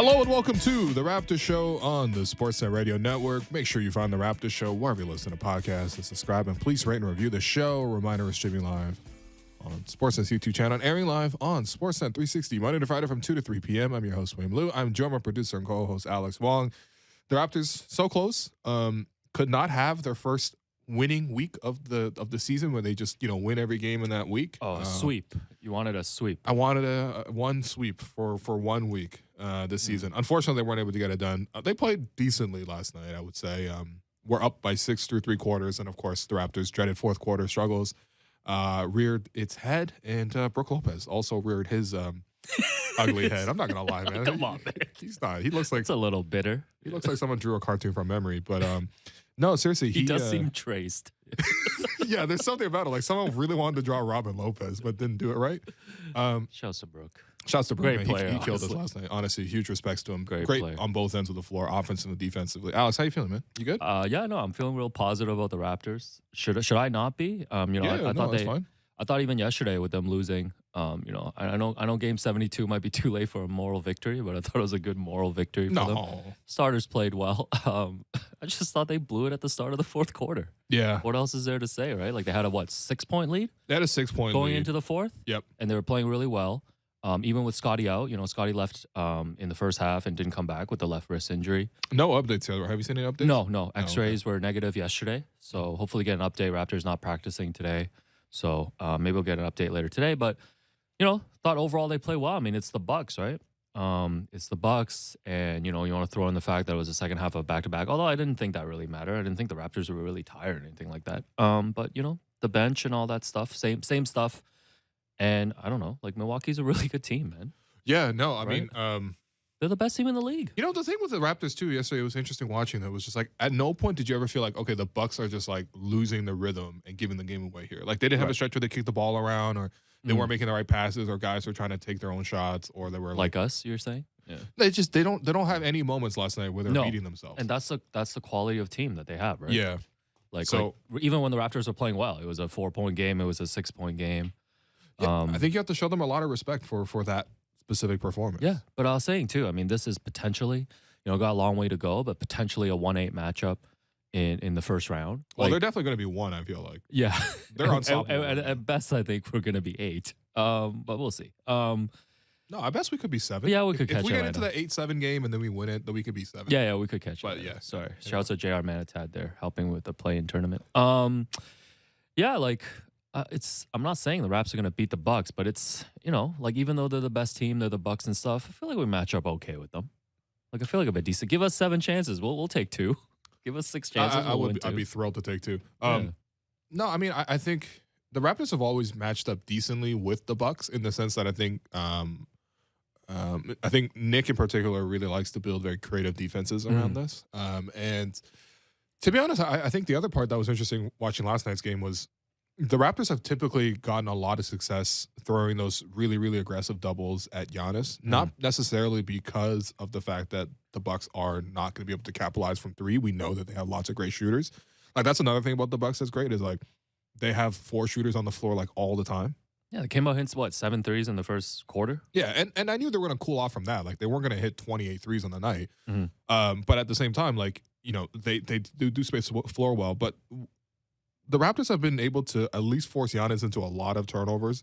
Hello and welcome to the Raptors Show on the Sportsnet Radio Network. Make sure you find the Raptors Show wherever you listen to podcasts and subscribe. And please rate and review the show. A reminder, we're streaming live on Sportsnet's YouTube channel and airing live on Sportsnet 360 Monday to Friday from 2 to 3 p.m. I'm your host, William Liu. I'm joined by producer and co-host Alex Wong. The Raptors, so close, could not have their first winning week of the season where they just win every game in that week. Oh, a sweep. You wanted a sweep. I wanted a one sweep for 1 week this season. Unfortunately, they weren't able to get it done. They played decently last night, I would say. We're up by 6 through 3 quarters, and of course the Raptors' dreaded fourth quarter struggles reared its head, and Brook Lopez also reared his ugly head. I'm not gonna lie, man. Come on, man. He's not. He looks like it's a little bitter. He looks like someone drew a cartoon from memory, but no, seriously, he does seem traced. Yeah, there's something about it. Like someone really wanted to draw Robin Lopez, but didn't do it right. Shouts to Brook. Shouts to Brook. Great player, he killed us last night. Honestly, huge respects to him. Great player. On both ends of the floor, offensively and defensively. Alex, how you feeling, man? You good? Yeah, no, I'm feeling real positive about the Raptors. Should I not be? I thought that's fine. I thought even yesterday with them losing, I know Game 72 might be too late for a moral victory, but I thought it was a good moral victory for them. Starters played well. I just thought they blew it at the start of the fourth quarter. Yeah. What else is there to say, right? Like they had a 6-point lead? They had a 6-point lead going into the fourth. Yep. And they were playing really well. Even with Scotty out, Scotty left in the first half and didn't come back with the left wrist injury. No updates yet. Have you seen any updates? No. X-rays were negative yesterday. So hopefully get an update. Raptors not practicing today. So maybe we'll get an update later today. But, thought overall they play well. I mean, it's the Bucks, right? It's the Bucks. And, you want to throw in the fact that it was the second half of back-to-back. Although I didn't think that really mattered. I didn't think the Raptors were really tired or anything like that. But, the bench and all that stuff, same stuff. And I don't know, Milwaukee's a really good team, man. Yeah, no, I mean, they're the best team in the league. The thing with the Raptors too yesterday, it was interesting watching that. It was just at no point did you ever feel like, okay, the Bucks are just losing the rhythm and giving the game away here. Like they didn't have a stretch where they kicked the ball around, or they weren't making the right passes, or guys were trying to take their own shots, or they were like us, you're saying? Yeah. They don't have any moments last night where they're beating themselves. And that's the quality of team that they have, right? Yeah. Even when the Raptors were playing well, it was a 4-point game, it was a 6-point game. Yeah, I think you have to show them a lot of respect for that specific performance. Yeah, but I was saying too, I mean, this is potentially, got a long way to go, but potentially a 1-8 matchup in the first round. Well, they're definitely going to be 1, I feel like. Yeah. They're unstoppable. At best, I think we're going to be 8, but we'll see. No, I best we could be 7. Yeah, we could catch it. If we get into the 8-7 game and then we win it, then we could be 7. Yeah, we could catch it. But yeah. Sorry. Shout out to JR Manatad there, helping with the play-in tournament. I'm not saying the Raps are going to beat the Bucks, but it's, even though they're the best team, they're the Bucks and stuff, I feel like we match up okay with them. I feel like a bit decent. Give us 7 chances. We'll take 2. Give us 6 chances. I'd be thrilled to take 2. No, I mean, I think the Raptors have always matched up decently with the Bucks in the sense that I think Nick in particular really likes to build very creative defenses around this. And to be honest, I think the other part that was interesting watching last night's game was the Raptors have typically gotten a lot of success throwing those really, really aggressive doubles at Giannis, not necessarily because of the fact that the Bucks are not going to be able to capitalize from 3. We know that they have lots of great shooters. That's another thing about the Bucks that's great is they have 4 shooters on the floor all the time. Yeah, they came out hints 7 threes in the first quarter. Yeah, and I knew they were going to cool off from that. They weren't going to hit 28 threes on the night. But at the same time, they do space the floor well, but the Raptors have been able to at least force Giannis into a lot of turnovers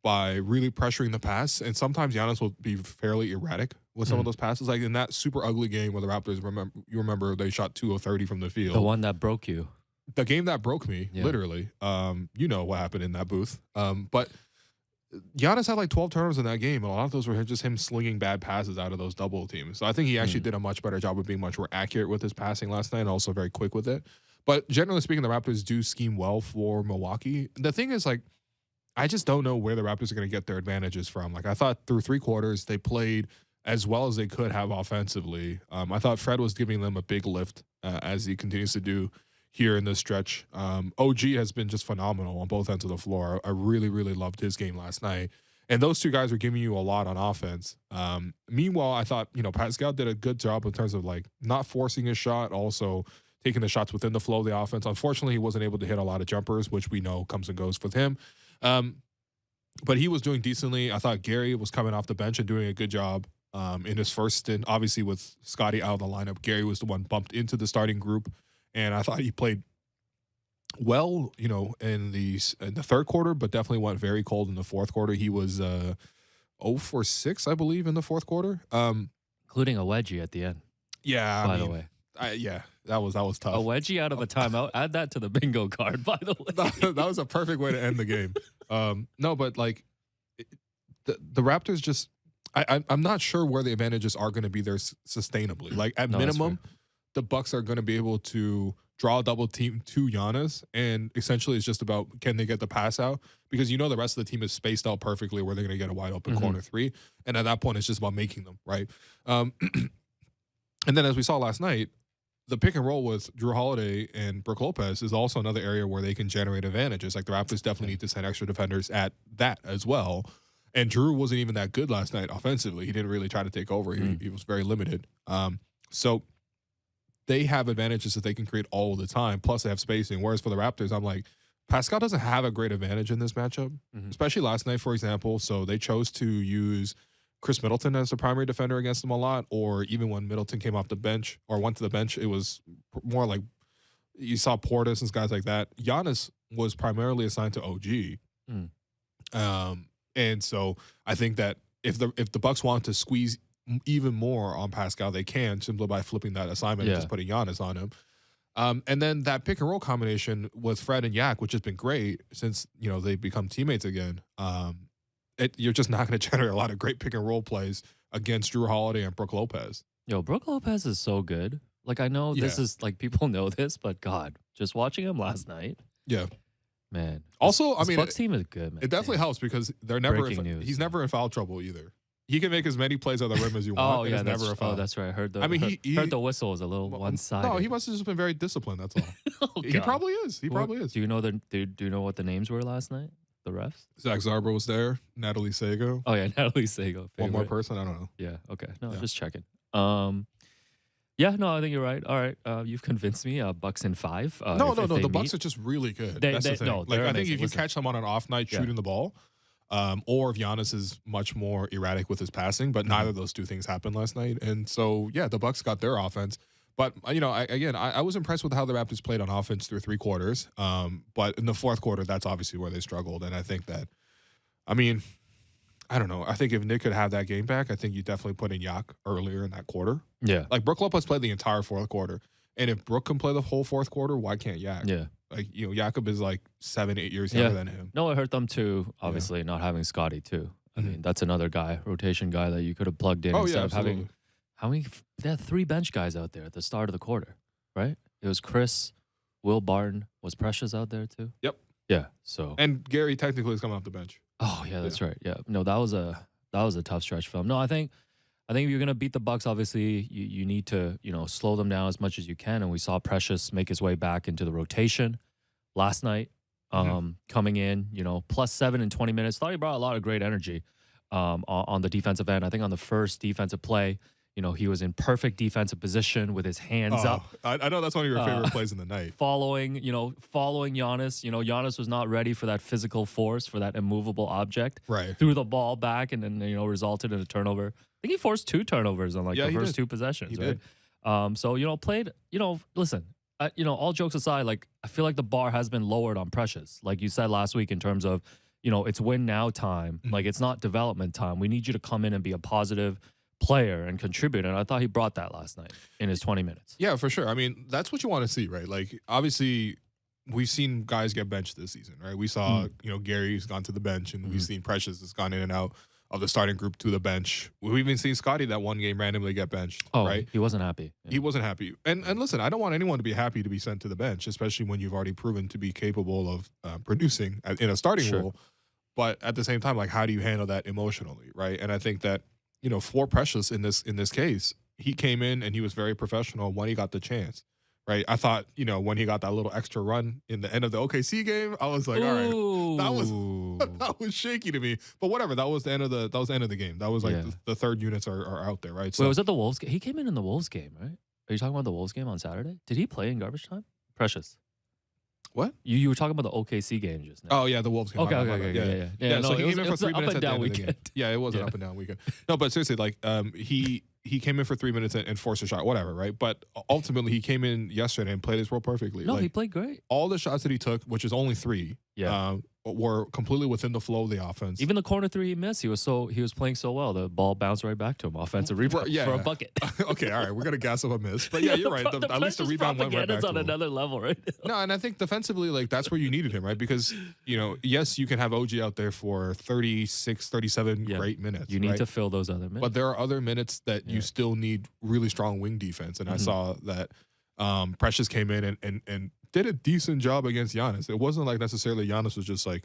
by really pressuring the pass. And sometimes Giannis will be fairly erratic with some of those passes. Like in that super ugly game where the Raptors, remember they shot 2 of 30 from the field. The one that broke you. The game that broke me, literally. You know what happened in that booth. But Giannis had 12 turnovers in that game. And a lot of those were just him slinging bad passes out of those double teams. So I think he actually did a much better job of being much more accurate with his passing last night and also very quick with it. But generally speaking, the Raptors do scheme well for Milwaukee. The thing is, I just don't know where the Raptors are going to get their advantages from. I thought through 3 quarters, they played as well as they could have offensively. I thought Fred was giving them a big lift as he continues to do here in this stretch. OG has been just phenomenal on both ends of the floor. I really, really loved his game last night. And those 2 guys were giving you a lot on offense. Meanwhile, I thought, Pascal did a good job in terms of not forcing his shot, also taking the shots within the flow of the offense. Unfortunately, he wasn't able to hit a lot of jumpers, which we know comes and goes with him. But he was doing decently. I thought Gary was coming off the bench and doing a good job. in his first stint. Obviously, with Scotty out of the lineup, Gary was the one bumped into the starting group, and I thought he played well, in the third quarter, but definitely went very cold in the fourth quarter. He was 0 for 6, I believe, in the fourth quarter. Including a wedgie at the end. Yeah, by the way. That was tough. A wedgie out of a timeout. Add that to the bingo card, by the way. That was a perfect way to end the game. No, but like the Raptors just, I'm not sure where the advantages are going to be there sustainably. Like at minimum, the Bucks are going to be able to draw a double team to Giannis, and essentially it's just about can they get the pass out, because the rest of the team is spaced out perfectly where they're going to get a wide open corner three, and at that point it's just about making them right. And then as we saw last night, the pick and roll with Drew Holiday and Brook Lopez is also another area where they can generate advantages. Like the Raptors definitely need to send extra defenders at that as well. And Drew wasn't even that good last night offensively. He didn't really try to take over. He was very limited. So they have advantages that they can create all the time. Plus they have spacing. Whereas for the Raptors, I'm like, Pascal doesn't have a great advantage in this matchup, especially last night, for example. So they chose to use Chris Middleton as the primary defender against them a lot, or even when Middleton came off the bench or went to the bench, it was more like you saw Portis and guys like that. Giannis was primarily assigned to OG. And so I think that if the Bucks want to squeeze even more on Pascal, they can simply by flipping that assignment and just putting Giannis on him. And then that pick and roll combination with Fred and Yak, which has been great since they've become teammates again. You're just not going to generate a lot of great pick and roll plays against Drew Holiday and Brook Lopez. Yo, Brook Lopez is so good. Like, I know this is like people know this, but God, just watching him last night. Yeah. Man. Also, this Bucks team is good, man. It definitely helps because they're never he's never in foul trouble either. He can make as many plays on the rim as you want. Oh, yeah, that's never a foul. Oh, that's right. I heard the heard the whistle was a little one-sided. No, he must have just been very disciplined, that's all. He probably is. He probably is. Do you know what the names were last night? The refs? Zach Zarber was there. Natalie Sago. Oh, yeah, Natalie Sago. One more person? I don't know. Yeah, okay. No, just checking. Yeah, no, I think you're right. All right, you've convinced me. Bucks in 5. No. The Bucks are just really good. That's the thing. No, I think if you catch them on an off night shooting the ball, or if Giannis is much more erratic with his passing, but neither of those two things happened last night. And so, yeah, the Bucks got their offense. But, I was impressed with how the Raptors played on offense through 3 quarters. But in the fourth quarter, that's obviously where they struggled. And I think that, I don't know. I think if Nick could have that game back, I think you definitely put in Yak earlier in that quarter. Yeah. Like, Brook Lopez played the entire fourth quarter. And if Brook can play the whole fourth quarter, why can't Yak? Yeah. Like, Jakob is like 7-8 years younger than him. No, it hurt them too, obviously, not having Scotty too. I mean, that's another guy, rotation guy that you could have plugged in instead of having. How many? They had 3 bench guys out there at the start of the quarter, right? It was Chris, Will Barton. Was Precious out there too? Yep. Yeah. So. And Gary technically is coming off the bench. Oh yeah, that's right. Yeah. No, that was a tough stretch for him. No, I think if you're gonna beat the Bucks, obviously you need to slow them down as much as you can. And we saw Precious make his way back into the rotation last night, coming in, +7 in 20 minutes. Thought he brought a lot of great energy on the defensive end. I think on the first defensive play, he was in perfect defensive position with his hands up. I know that's one of your favorite plays in the night. Following Giannis. Giannis was not ready for that physical force, for that immovable object. Right. Threw the ball back and then, resulted in a turnover. I think he forced 2 turnovers on the first 2 possessions, right? So, played, listen, all jokes aside, like, I feel like the bar has been lowered on Precious. Like you said last week in terms of, it's win now time. Like, it's not development time. We need you to come in and be a positive player and contribute, and I thought he brought that last night in his 20 minutes. Yeah, for sure. I mean, that's what you want to see, right? Like, obviously, we've seen guys get benched this season, right? We saw, Gary's gone to the bench, and we've seen Precious has gone in and out of the starting group to the bench. We've even seen Scotty that one game randomly get benched, right? He wasn't happy. He wasn't happy. And listen, I don't want anyone to be happy to be sent to the bench, especially when you've already proven to be capable of producing in a starting role. But at the same time, like, how do you handle that emotionally, right? And I think that, for Precious in this case, he came in and he was very professional when he got the chance, right? I thought, when he got that little extra run in the end of the OKC game, I was like, all right, that was shaky to me. But whatever, that was the end of the game. That was like the third units are out there, right? So, wait, was it the Wolves game? He came in the Wolves game, right? Are you talking about the Wolves game on Saturday? Did he play in garbage time? Precious. What? You were talking about the OKC game just now. Oh yeah, the Wolves game. Okay. Yeah. So he came in for 3 up minutes and at the down end of the game. weekend. Yeah, it was an up and down weekend. No, but seriously, like he came in for 3 minutes and forced a shot, whatever, right? But ultimately, he came in yesterday and played his role perfectly. No, like, he played great. all the shots that he took, which is only 3, were completely within the flow of the offense. Even the corner 3 he missed, he was playing so well. The ball bounced right back to him. Offensive rebound for a bucket. Okay, all right, we're gonna gas up a miss, but yeah, you're right. At least the rebound went right back to him. On another level, right? No, and I think defensively, like that's where you needed him, right? Because yes, you can have OG out there for 36, 37 great minutes. You need to fill those other minutes, but there are other minutes that you still need really strong wing defense, and I saw that Precious came in and did a decent job against Giannis. It wasn't like necessarily Giannis was just like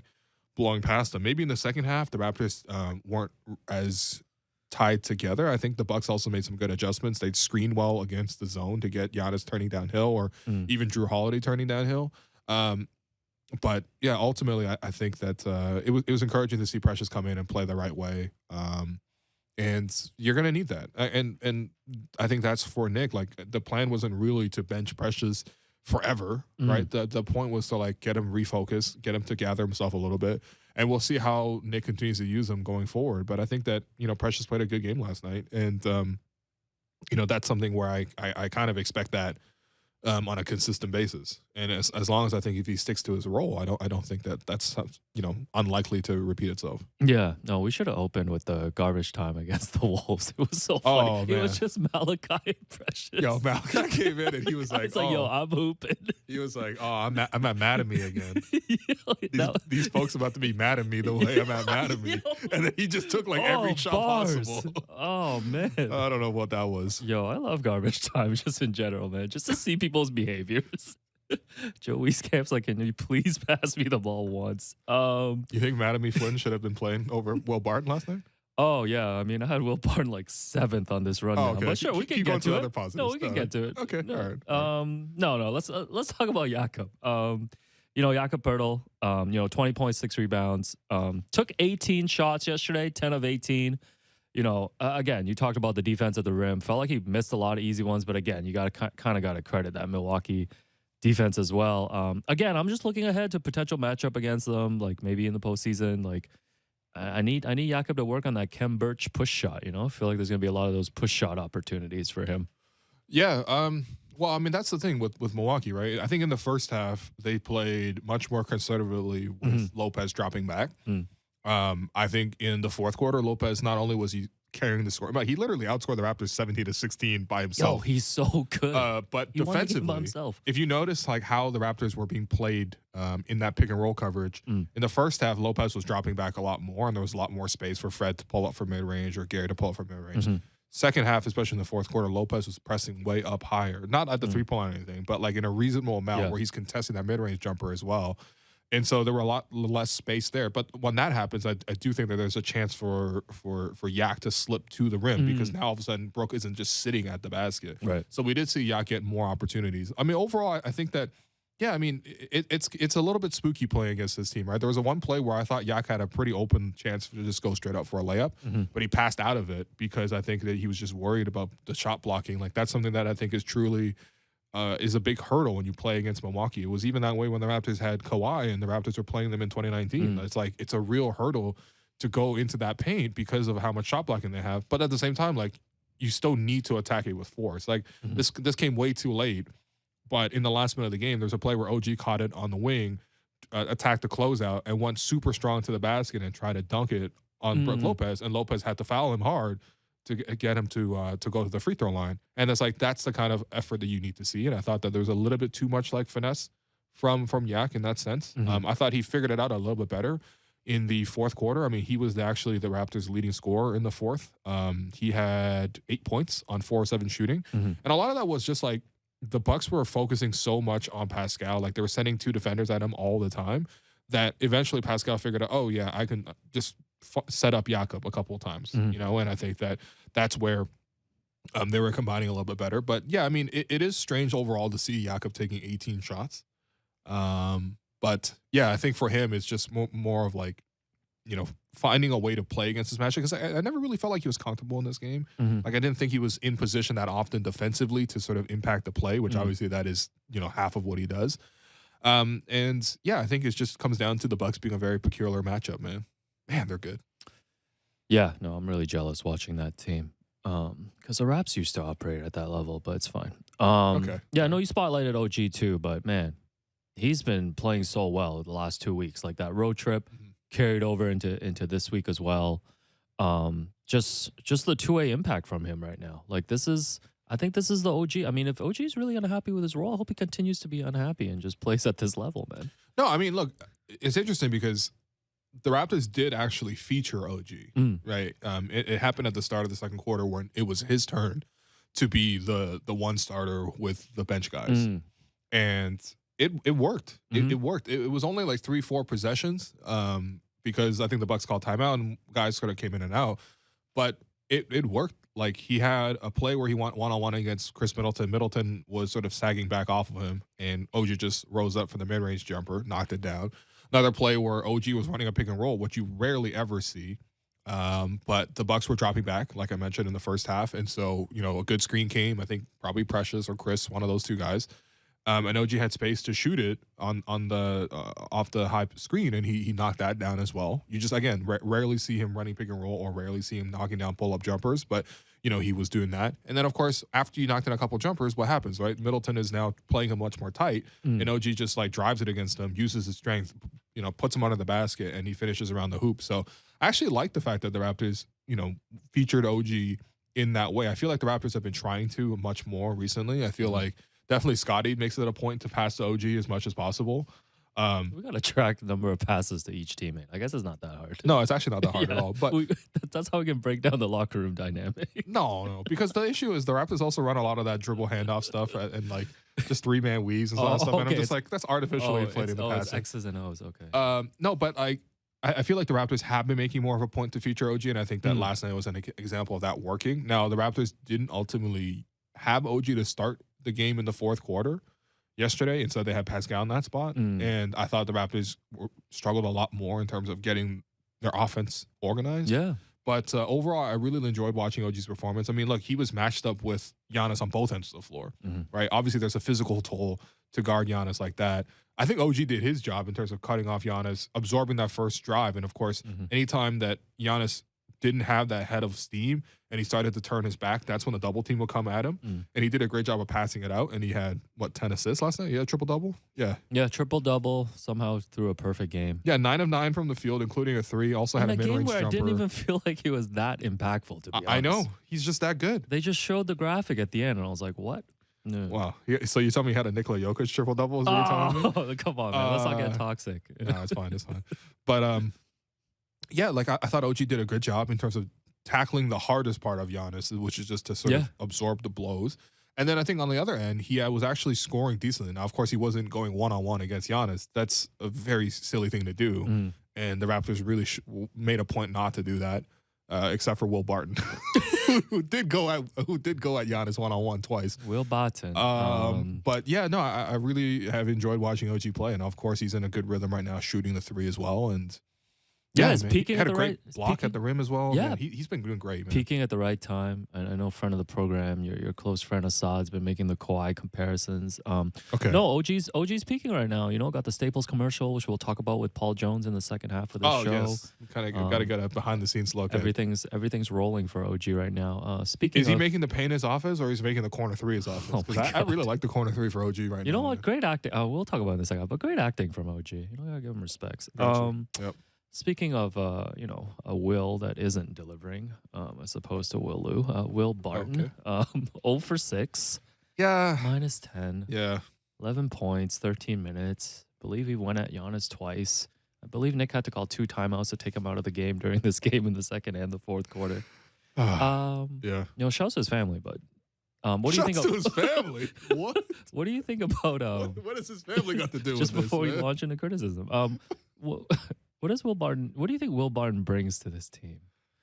blowing past him. Maybe in the second half, the Raptors weren't as tied together. I think the Bucks also made some good adjustments. They'd screen well against the zone to get Giannis turning downhill, or even Drew Holiday turning downhill. But yeah, ultimately, I think that it was encouraging to see Precious come in and play the right way. And you're gonna need that. And I think that's for Nick. Like the plan wasn't really to bench Precious forever, right? The point was to like get him refocused, get him to gather himself a little bit, and we'll see how Nick continues to use him going forward. But I think that Precious played a good game last night, and that's something where I kind of expect that on a consistent basis. And as long as I think if he sticks to his role, I don't think that's unlikely to repeat itself. Yeah, no, we should have opened with the garbage time against the Wolves. It was so funny. Oh, man. It was just Malachi and Precious. Yo, Malachi came in and he was like, it's like, yo, I'm hooping. He was like, oh, I'm at mad at me again. These folks about to be mad at me the way I'm at mad at me. And then he just took like every shot possible. Oh, man. I don't know what that was. Yo, I love garbage time just in general, man. Just to see people's behaviors. Joey Scamp's like, can you please pass me the ball once? You think Madame Flynn should have been playing over Will Barton last night? Oh yeah, I mean I had Will Barton like 7th on this run now, okay. But sure, we can get to it. No, we can get to it. Okay, no. all right. No. Let's talk about Jakob. Jakob Poeltl, 20.6 rebounds. Took 18 shots yesterday, 10 of 18. Again, you talked about the defense at the rim. Felt like he missed a lot of easy ones, but again, you got to credit that Milwaukee defense as well. Again, I'm just looking ahead to potential matchup against them, like maybe in the postseason. Like, I need Jakob to work on that Kem Birch push shot. I feel like there's gonna be a lot of those push shot opportunities for him. Yeah. Well, I mean, that's the thing with Milwaukee, right? I think in the first half they played much more conservatively with Lopez dropping back. I think in the fourth quarter, Lopez, not only was he carrying the score, but he literally outscored the Raptors 17-16 by himself. Yo, he's so good. But he defensively, if you notice like how the Raptors were being played in that pick and roll coverage, in the first half, Lopez was dropping back a lot more, and there was a lot more space for Fred to pull up for mid range or Gary to pull up for mid range. Second half, especially in the fourth quarter, Lopez was pressing way up higher, not at the 3-point line or anything, but like in a reasonable amount where he's contesting that mid range jumper as well. And so there were a lot less space there. But when that happens, I do think that there's a chance for Yak to slip to the rim because now all of a sudden Brooke isn't just sitting at the basket. Right. So we did see Yak get more opportunities. I mean, overall, I think that, yeah, I mean, it's a little bit spooky playing against this team, right? There was one play where I thought Yak had a pretty open chance to just go straight up for a layup, but he passed out of it because I think that he was just worried about the shot blocking. Like, that's something that I think is truly is a big hurdle when you play against Milwaukee. It was even that way when the Raptors had Kawhi and the Raptors were playing them in 2019. It's like, it's a real hurdle to go into that paint because of how much shot blocking they have. But at the same time, like, you still need to attack it with force. Like, this came way too late. But in the last minute of the game, there's a play where OG caught it on the wing, attacked the closeout, and went super strong to the basket and tried to dunk it on Brook Lopez. And Lopez had to foul him hard to get him to go to the free throw line. And it's like, that's the kind of effort that you need to see. And I thought that there was a little bit too much like finesse from Yak in that sense. I thought he figured it out a little bit better in the fourth quarter. I mean, he was actually the Raptors' leading scorer in the fourth. He had 8 points on 4 of 7 shooting. And a lot of that was just like, the Bucks were focusing so much on Pascal. Like, they were sending 2 defenders at him all the time that eventually Pascal figured out, oh yeah, I can just set up Jakob a couple of times, and I think that that's where they were combining a little bit better. But yeah, I mean, it is strange overall to see Jakob taking 18 shots. But yeah, I think for him, it's just more of like, finding a way to play against this matchup, because I never really felt like he was comfortable in this game. Like, I didn't think he was in position that often defensively to sort of impact the play, which obviously that is, half of what he does. And yeah, I think it just comes down to the Bucks being a very peculiar matchup, man. Man, they're good. Yeah, no, I'm really jealous watching that team. Because the Raps used to operate at that level, but it's fine. Okay. Yeah, I know you spotlighted OG too, but man, he's been playing so well the last 2 weeks. Like that road trip carried over into this week as well. Just the two-way impact from him right now. Like I think this is the OG. I mean, if OG is really unhappy with his role, I hope he continues to be unhappy and just plays at this level, man. No, I mean, look, it's interesting because the Raptors did actually feature OG, right? It happened at the start of the second quarter when it was his turn to be the one starter with the bench guys, and it worked. It worked. It was only like 3-4 possessions, because I think the Bucks called timeout and guys sort of came in and out, but it worked. Like he had a play where he went one-on-one against Chris Middleton. Middleton was sort of sagging back off of him, and OG just rose up for the mid-range jumper, knocked it down. Another play where OG was running a pick and roll, which you rarely ever see. But the Bucks were dropping back, like I mentioned, in the first half. And so, a good screen came. I think probably Precious or Chris, one of those two guys. And OG had space to shoot it on the off the high screen, and he knocked that down as well. You just, again, rarely see him running pick and roll or rarely see him knocking down pull-up jumpers, but, he was doing that. And then, of course, after you knocked in a couple jumpers, what happens, right? Middleton is now playing him much more tight, and OG just, drives it against him, uses his strength, puts him under the basket, and he finishes around the hoop. So I actually like the fact that the Raptors, featured OG in that way. I feel like the Raptors have been trying to much more recently. I feel like definitely Scotty makes it a point to pass to OG as much as possible. We got to track the number of passes to each teammate. I guess it's not that hard. No, it's actually not that hard at all. But that's how we can break down the locker room dynamic. No, because the issue is the Raptors also run a lot of that dribble handoff stuff and just 3-man weaves and stuff. Okay. And I'm just like, that's artificially inflating the passing. It's X's and O's. Okay. No, but I feel like the Raptors have been making more of a point to feature OG, and I think that last night was an example of that working. Now, the Raptors didn't ultimately have OG to start the game in the fourth quarter yesterday. Instead, they had Pascal in that spot. And I thought the Raptors struggled a lot more in terms of getting their offense organized. Yeah. But overall, I really enjoyed watching OG's performance. I mean, look, he was matched up with Giannis on both ends of the floor, right? Obviously, there's a physical toll to guard Giannis like that. I think OG did his job in terms of cutting off Giannis, absorbing that first drive. And, of course, anytime that Giannis didn't have that head of steam and he started to turn his back, that's when the double team would come at him. And he did a great job of passing it out. And he had, 10 assists last night? Yeah, triple-double? Yeah. Yeah, triple-double, somehow threw a perfect game. Yeah, 9 of 9 from the field, including a 3. Also had a mid-range jumper. I didn't even feel like he was that impactful, to be honest. I know. He's just that good. They just showed the graphic at the end, and I was like, what? No. Wow. So you tell me he had a Nikola Jokic triple-double? Is what you're telling me? Come on, man. Let's not get toxic. No, it's fine. It's fine. But, yeah, I thought OG did a good job in terms of tackling the hardest part of Giannis, which is just to sort of absorb the blows. And then I think on the other end, he was actually scoring decently. Now, of course, he wasn't going one-on-one against Giannis. That's a very silly thing to do. And the Raptors really made a point not to do that, except for Will Barton, who did go at Giannis one-on-one twice. Will Barton. But, yeah, no, I really have enjoyed watching OG play. And, of course, he's in a good rhythm right now, shooting the 3 as well. And yeah, it's peaking he had at a the great right block at the rim as well. Yeah, man, he's been doing great, man. Peaking at the right time. And I know friend of the program, your close friend Assad's been making the Kawhi comparisons. Okay. No, OG's peaking right now. Got the Staples commercial, which we'll talk about with Paul Jones in the second half of the show. Yes. Kind of got to get a behind the scenes look. Everything's rolling for OG right now. Is he making the paint his office, or is he making the corner 3 his office? Because I really like the corner 3 for OG right now. You know what? Man. Great acting. We'll talk about it in a second. But great acting from OG. I gotta give him respects. Yep. Speaking of, a Will that isn't delivering, as opposed to Will Lou, Will Barton, 0 for 6. Yeah. -10. Yeah. 11 points, 13 minutes. I believe he went at Giannis twice. I believe Nick had to call 2 timeouts to take him out of the game during this game in the second and the fourth quarter. Yeah. Shouts to his family, but what do you think of his family? What? What do you think about what has his family got to do with this? Just before we man? launch into criticism. What does Will Barton? What do you think Will Barton brings to this team?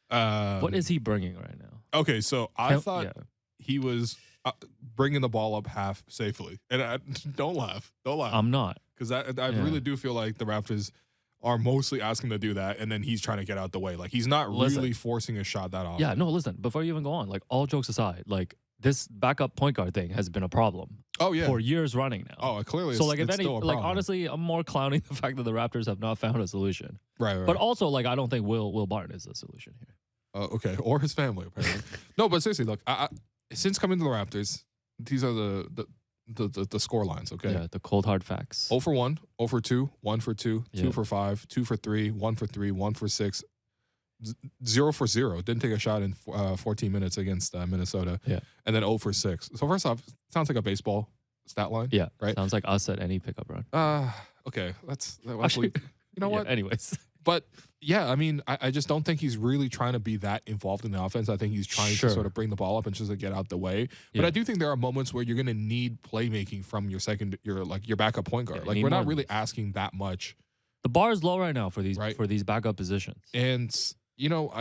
What is he bringing right now? Okay, so I thought he was bringing the ball up half safely, and don't laugh. I'm not, because I really do feel like the Raptors are mostly asking him to do that, and then he's trying to get out the way. Like he's not really forcing a shot that often. Yeah, no. Listen, before you even go on, all jokes aside, this backup point guard thing has been a problem Oh yeah. for years running now. Oh, clearly. So like if it's any, still a like problem. honestly, I'm more clowning the fact that the Raptors have not found a solution. Right. But also like I don't think Will Barton is the solution here. Okay, or his family apparently. No, but seriously, look, since coming to the Raptors, these are the score lines. Okay. Yeah, the cold hard facts. 0 for 1, 0 for 2, 1 for 2, Yeah. 2 for 5, 2 for 3, 1 for 3, 1 for 6, 0 for 0. Didn't take a shot in 14 minutes against Minnesota. Yeah. And then 0 for 6. So first off, sounds like a baseball stat line. Yeah, Right. Sounds like us at any pickup run. Okay. Actually, you know what? Yeah, anyways. But yeah, I mean, I just don't think he's really trying to be that involved in the offense. I think he's trying Sure. to sort of bring the ball up and just to get out the way. But Yeah. I do think there are moments where you're going to need playmaking from your backup point guard. Yeah, you Like need we're more not than really this. asking that much. The bar is low right now for these Right. backup positions. And you know,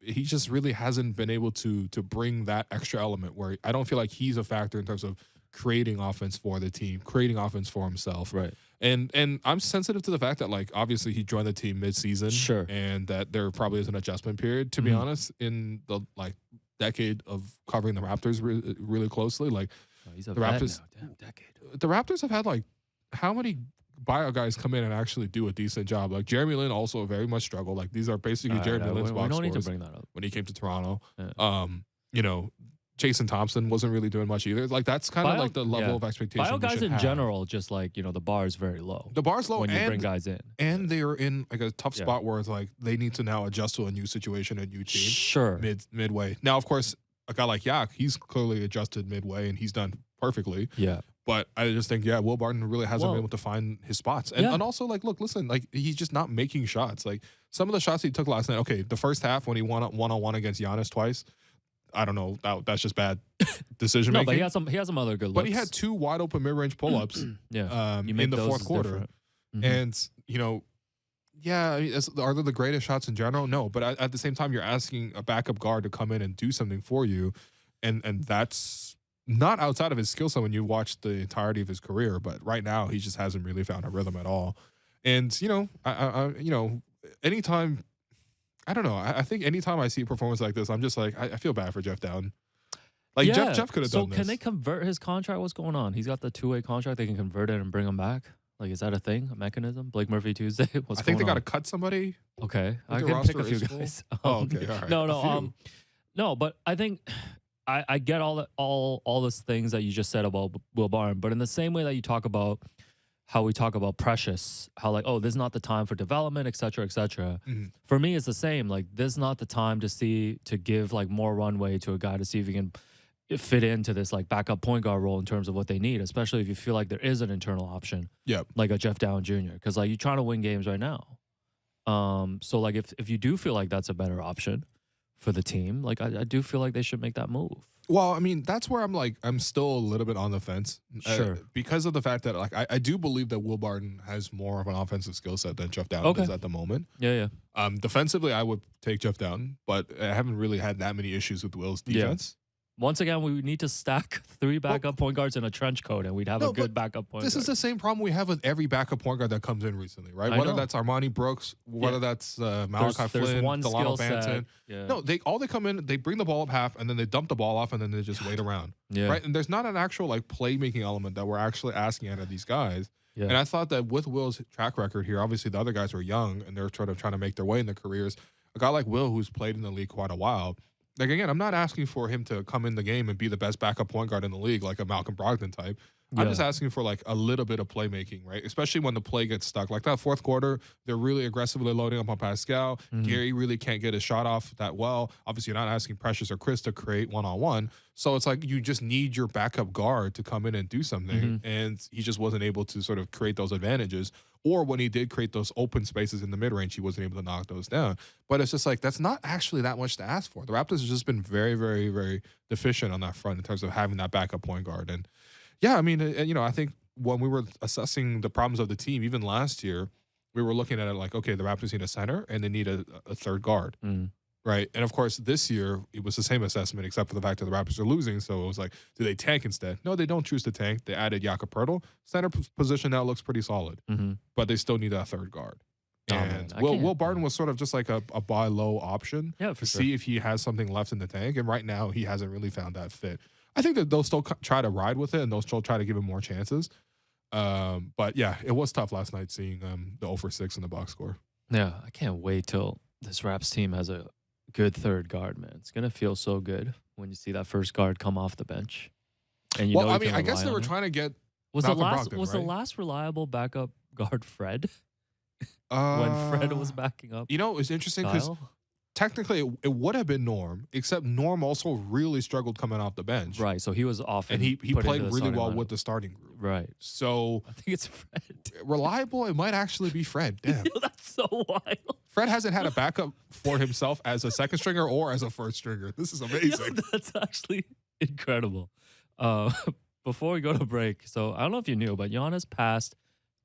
he just really hasn't been able to bring that extra element where I don't feel like he's a factor in terms of creating offense for the team, creating offense for himself. Right. And I'm sensitive to the fact that like obviously he joined the team mid-season, Sure. and that there probably is an adjustment period. To be Mhm. honest, in the like decade of covering the Raptors really closely, like Oh, he's a The vet Raptors- now. Damn decade. the Raptors have had like how many bio guys come in and actually do a decent job? Like Jeremy Lin also very much struggled. Like these are basically All right, Jeremy Lin's we box don't need to scores bring that up. when he came to Toronto. Yeah. You know, Jason Thompson wasn't really doing much either. Like that's kind of Bio- like the level yeah. of expectation. Bio we guys should in have. general, just like the bar is very low The bar's low, when you bring and guys in. they are in like a tough Yeah. spot where it's like they need to now adjust to a new situation, a new team Sure. midway. Now, of course, a guy like Yak, he's clearly adjusted midway and he's done perfectly. Yeah. But I just think, Will Barton really hasn't Well, been able to find his spots. And, yeah. and also, like, look, listen, like, he's just not making shots. Like, some of the shots he took last night, okay, the first half when he won one-on-one against Giannis twice, I don't know, that's just bad decision No, making. but he has some other good looks. But he had 2 wide open mid-range pull-ups yeah. You make in the those fourth is quarter. different. Mhm. And, you know, yeah, I mean, are they the greatest shots in general? No. But at the same time, you're asking a backup guard to come in and do something for you. And that's not outside of his skill set when you watch the entirety of his career. But right now, he just hasn't really found a rhythm at all. And, you know, anytime, I don't know. I think anytime I see a performance like this, I'm just like, I feel bad for Jeff Dowden. Like, Yeah. Jeff could have done this. So can they convert his contract? What's going on? He's got the 2-way contract. They can convert it and bring him back. Like, is that a thing? A mechanism? Blake Murphy Tuesday? What's I think they going got to cut somebody. on? Okay, I the can pick a roster few is full? guys. Oh, okay, all right. No, A few. no. But I think I get all those things that you just said about Will Barton. But in the same way that you talk about how we talk about Precious, how like, oh, this is not the time for development, et cetera, et cetera. Mhm. For me, it's the same. Like, this is not the time to give like more runway to a guy to see if he can fit into this like backup point guard role in terms of what they need, especially if you feel like there is an internal option, Yep. like a Jeff Dowden Jr. Because like you're trying to win games right now. So like if you do feel like that's a better option for the team, like I do feel like they should make that move. Well, I mean, that's where I'm still a little bit on the fence. Sure. Because of the fact that, like, I do believe that Will Barton has more of an offensive skill set than Jeff Dowden does at the moment. Yeah. Defensively, I would take Jeff Dowden, but I haven't really had that many issues with Will's defense. Once again, we need to stack 3 backup point guards in a trench coat, and we'd have a good backup point This guard. is the same problem we have with every backup point guard that comes in recently, right? I Whether know. that's Armani Brooks, whether that's Malachi There's Flynn, one Delano skill set. Banton. Yeah. No, they come in, they bring the ball up half, and then they dump the ball off, and then they just wait around. Yeah. Right? And there's not an actual like playmaking element that we're actually asking out of these guys. Yeah. And I thought that with Will's track record here, obviously the other guys were young and they're trying to make their way in their careers. A guy like Will, who's played in the league quite a while, like again, I'm not asking for him to come in the game and be the best backup point guard in the league, like a Malcolm Brogdon type. I'm Yeah. just asking for like a little bit of playmaking, right? Especially when the play gets stuck. Like that fourth quarter, they're really aggressively loading up on Pascal. Mhm. Gary really can't get his shot off that well. Obviously, you're not asking Precious or Chris to create one-on-one. So it's like you just need your backup guard to come in and do something. Mhm. And he just wasn't able to sort of create those advantages. Or when he did create those open spaces in the mid-range, he wasn't able to knock those down. But it's just like, that's not actually that much to ask for. The Raptors have just been very, very, very deficient on that front in terms of having that backup point guard. And yeah, I mean, I think when we were assessing the problems of the team, even last year, we were looking at it like, okay, the Raptors need a center and they need a third guard. Mm. Right. And of course, this year, it was the same assessment, except for the fact that the Raptors are losing. So it was like, do they tank instead? No, they don't choose to tank. They added Jakob Poeltl. Center position now looks pretty solid, Mm-hmm. but they still need that third guard. Oh, And man, I Will can't- Barton was sort of just like a buy low option Yeah, for to sure. see if he has something left in the tank. And right now, he hasn't really found that fit. I think that they'll still try to ride with it and they'll still try to give him more chances. But yeah, it was tough last night seeing the 0 for 6 in the box score. Yeah, I can't wait till this Raps team has a good third guard, man. It's gonna feel so good when you see that first guard come off the bench, and you Well, know you I mean, can I guess rely they were on it. trying to get Was Malcolm Brogdon, the right? last reliable backup guard Fred when Fred was Uh, backing up you know, it's interesting because Kyle? technically it would have been Norm, except Norm also really struggled coming off the bench. Right, so he was often And he put played into the really starting well lineup. with the starting group. Right. So I think it's Fred. reliable, it might actually be Fred. Damn. Yo, that's so wild. Fred hasn't had a backup for himself as a second stringer or as a first stringer. This is Yo, amazing. that's actually incredible. Uh, before we go to break, so I don't know if you knew, but Giannis passed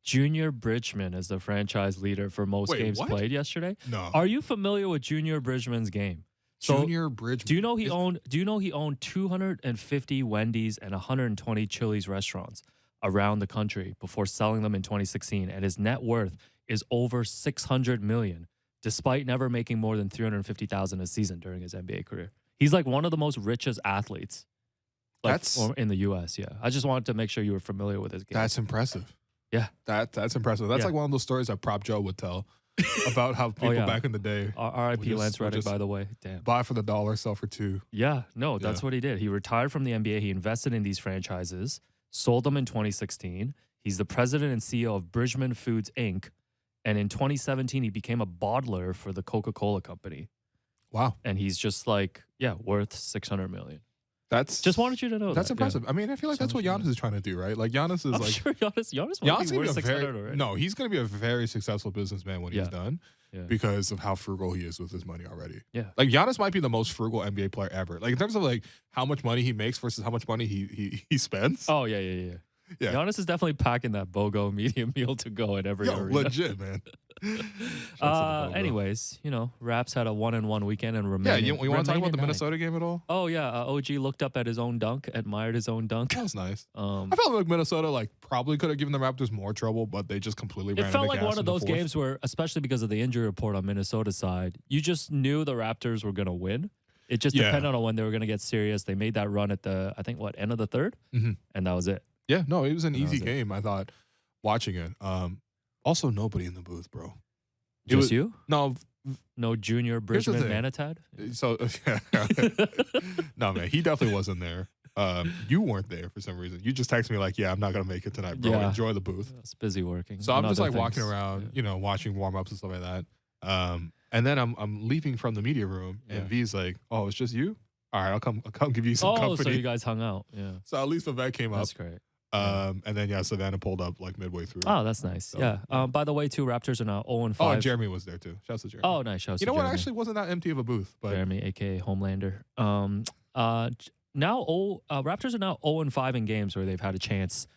Junior Bridgman as the franchise leader for most Wait, games what? played yesterday. No. Are you familiar with Junior Bridgman's game? So, Junior Bridgman. Do you know he owned 250 Wendy's and 120 Chili's restaurants around the country before selling them in 2016, and his net worth is over 600 million, despite never making more than 350,000 a season during his NBA career. He's like one of the most richest athletes, like in the U.S. Yeah, I just wanted to make sure you were familiar with his game. That's impressive. Yeah, that's impressive. That's Yeah. like one of those stories that Prop Joe would tell about how people yeah. back in the day R.I.P. We'll Lance just- we'll Reddick, just- by the way. Damn. buy for the dollar, sell for $2. Yeah, no, that's Yeah. what he did. He retired from the NBA. He invested in these franchises, sold them in 2016. He's the president and CEO of Bridgman Foods Inc. And in 2017, he became a bottler for the Coca-Cola company. Wow. And he's just like, yeah, worth 600 million. That's Just wanted you to know that's that. impressive. I mean, I feel like So that's what much Giannis is trying to do, right? Like Giannis is I'm like sure Giannis Giannis might be gonna worth be a 600 already. no, he's going to be a very successful businessman when he's Yeah. done Yeah. because of how frugal he is with his money already. Yeah. Like Giannis might be the most frugal NBA player ever. Like in terms of like how much money he makes versus how much money he spends. Oh, yeah. Yeah. Giannis is definitely packing that BOGO medium meal to go in every Yo, arena. legit, man. Shouts to the BOGO. Anyways, Raps had a 1-1 weekend and Yeah, remain. you want to talk remain about in the ninth. Minnesota game at all? Oh yeah, OG looked up at his own dunk, admired his own dunk. That was nice. Um, I felt like Minnesota like probably could have given the Raptors more trouble, but they just completely ran it out felt of like gas one in of the those fourth. games where, especially because of the injury report on Minnesota's side, you just knew the Raptors were going to win. It just Yeah. depended on when they were going to get serious. They made that run at the, I think, end of the third, Mhm. and that was it. Yeah, no, it was an That easy was it. game. I thought watching it. Also, nobody in the booth, bro. It Just was- you? No, No Junior Here's the Bridgman thing. Manatad? so no, man, he definitely wasn't there. You weren't there for some reason. You just texted me like, "Yeah, I'm not gonna make it tonight, bro. Yeah. Enjoy the booth." I was busy working. So I'm on just other like walking things. around, Yeah. watching warm ups and stuff like that. And then I'm leaving from the media room, and Yeah. V's like, "Oh, it's just you? All right, I'll come give you some Oh, company." so you guys hung out. Yeah, So at least Vivek came up. that's great. And then Savannah pulled up like midway through. Oh, that's nice. So, Yeah. yeah. By the way, too, Raptors are now 0-5. Oh, and Jeremy was there too. Shouts to Jeremy. Oh, nice. Shouts you to know what? Jeremy. Actually, wasn't that empty of a booth, but Jeremy, aka Homelander. Raptors are now 0-5 in games where they've had a chance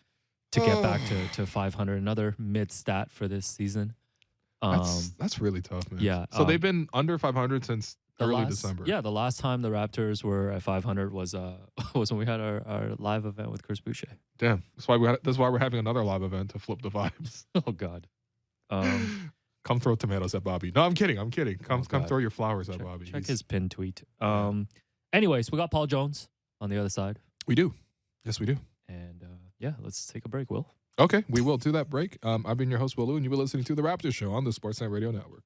to get back to 500. Another mid stat for this season. that's really tough, man. yeah, So they've been under 500 since early December. Yeah, the last time the Raptors were at 500 was was when we had our live event with Chris Boucher. Damn. That's why we're having another live event to flip the vibes. Oh God. Come throw tomatoes at Bobby. No, I'm kidding. Come God. throw your flowers at Bobby. Check his pin tweet. Anyways, we got Paul Jones on the other side, We do. Yes, we do. and yeah, let's take a break, Will. Okay, we will do that break. I've been your host, Will Lou, and you've been listening to The Raptors Show on the Sportsnet Radio Network.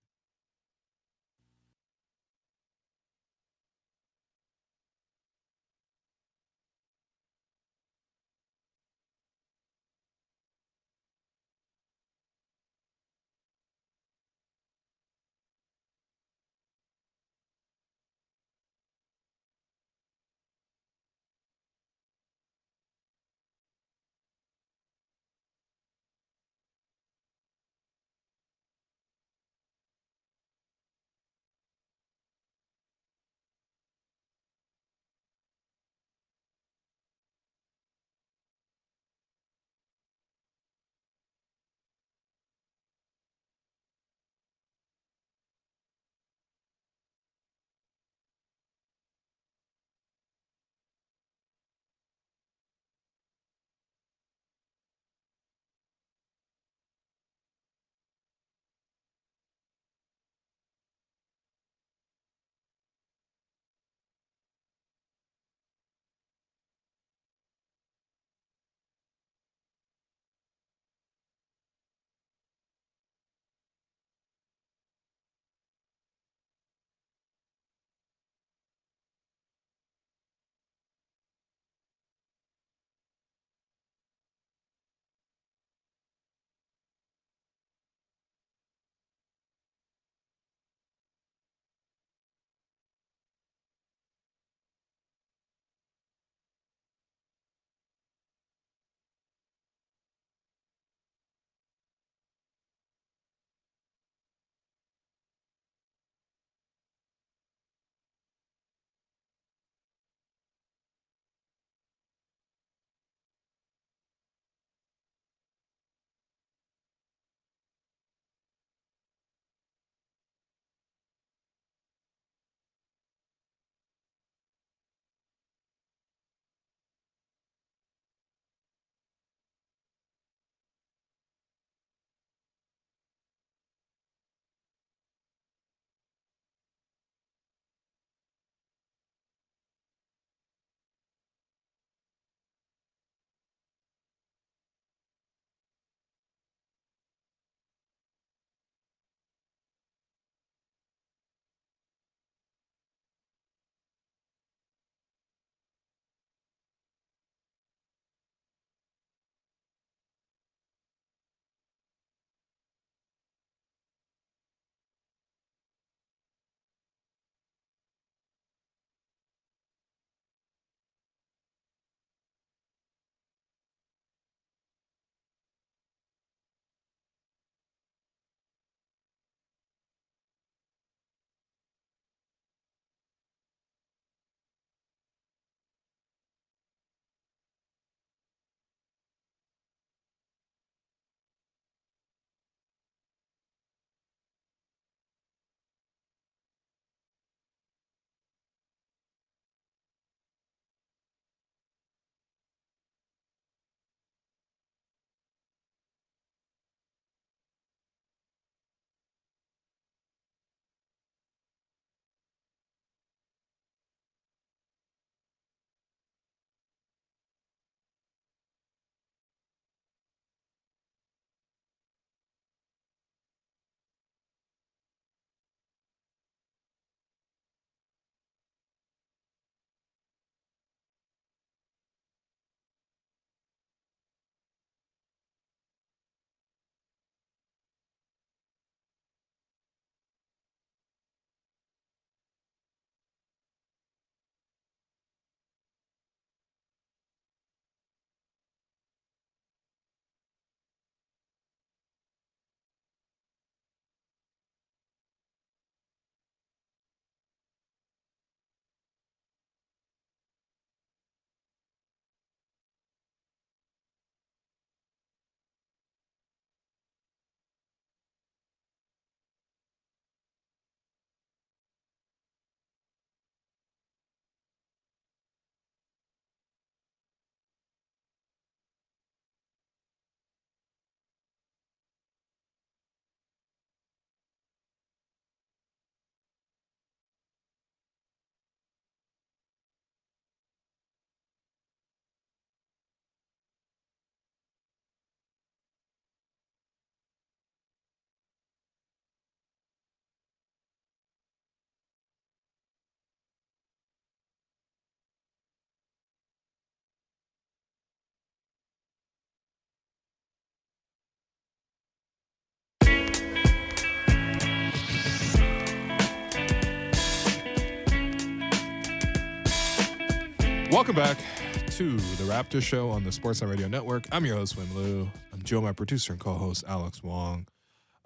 Welcome back to the Raptors Show on the Sportsnet Radio Network. I'm your host, Wim Liu. I'm Joe, my producer and co-host, Alex Wong.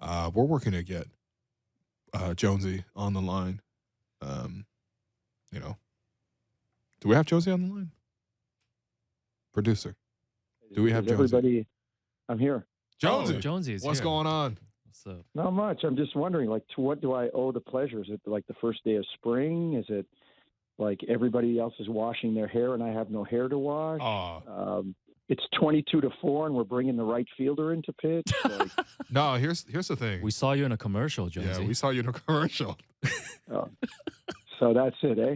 We're working to get Jonesy on the line. Do we have Josie on the line? Producer, do we have Jonesy? Everybody, I'm here. Jonesy, Jonesy's what's here. going on? What's up? Not much. I'm just wondering, to what do I owe the pleasure? Is it like the first day of spring? Is it like everybody else is washing their hair and I have no hair to wash? It's 22-4 and we're bringing the right fielder into pitch. No, here's the thing. We saw you in a commercial, Jonesy. Yeah, we saw you in a commercial. So that's it, eh?